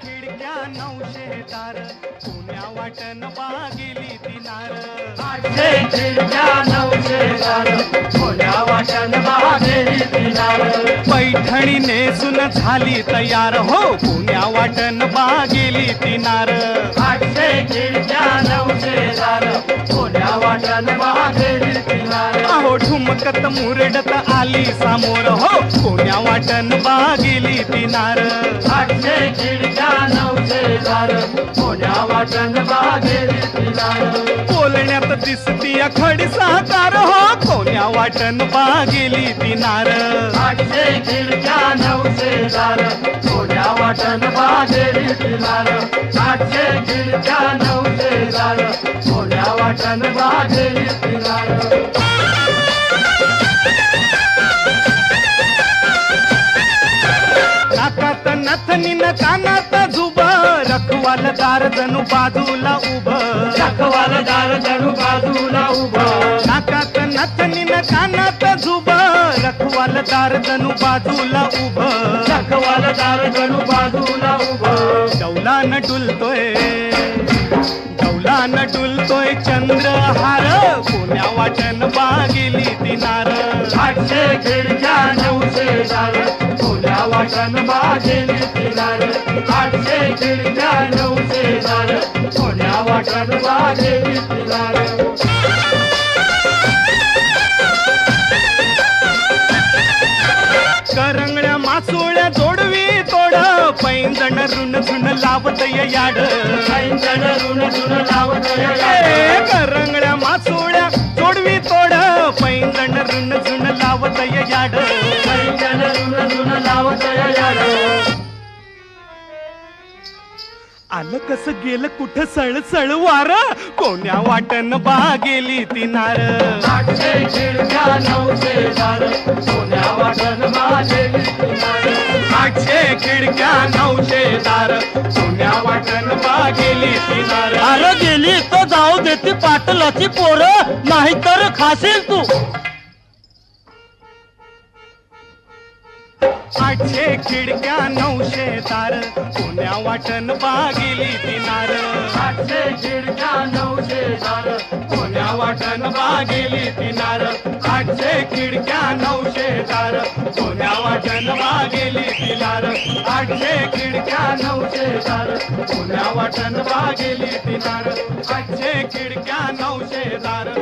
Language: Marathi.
खिडक्या 900 दार पुण्या वाटण बागेली दिनार 800 खिडक्या 900 दार पुण्या वाटण बागेली दिनार पैठणी नेसून झाली तयार हो पुण्या वाटण बागेली दिनार 800 खिडक्या 900 दार पुण्या वाटण बागेली दिनार अहो ठुमकत मुरडत आली समोर हो पुण्या वाटण बागेली दिनार 800 खिडक्या 900 दार पुण्या वाटण बागेली दिनार बोलण्यात दिसती खडी साकार हो पुण्या वाटण बागेली दिनार 800 खिडक्या 900 दार पुण्या वाटण बागेली दिनार 800 खिडक्या 900 दार पुण्या वाटण बागेली दिनार नाकात नथनीन कानात जुब रखवालदार जणू बाजूला उभ रखवालदार जणू बाजूला उभा नाकात नथनीन कानात जुब रखवालदार जणू बाजूला उभ रखवालदार जणू बाजूला उभा डौलान डुलतोय चंद्रहार पुण्या वाटण बागेली दिनार 800 खिडक्या 900 दार पुण्या वाटण बागेली दिनार 800 खिडक्या 900 दार पुण्या वाटण बागेली दिनार करंगळ्या मासोळ्या जोडवी तोड पैंजण रुन झुन लावत याड पैंजण रुन झुन लावत ए, करंगळ्या मासोळ्या जोडवी तोड पैंजण रुन झुन लावत याड पैंजण रुन झुन लावत याड आलं कसं गेलं कुठं सळसळ वार कोण्या वाटण बागेली दिनार 800 खिडक्या 900 दार पुण्या वाटण बागेली दिनार 800 खिडक्या 900 दार पुण्या वाटण बागेली दिनार अरे गेली तर जाऊ देती पाटलाची पोरं नाहीतर खाशील तू 800 खिडक्या 900 दार पुण्या वाटण बागेली दिनार 800 खिडक्या 900 दार पुण्या वाटण बागेली दिनार 800 खिडक्या 900 दार पुण्या वाटण बागेली दिनार 800 खिडक्या 900 दार पुण्या वाटण बागेली दिनार 800 खिडक्या 900 दार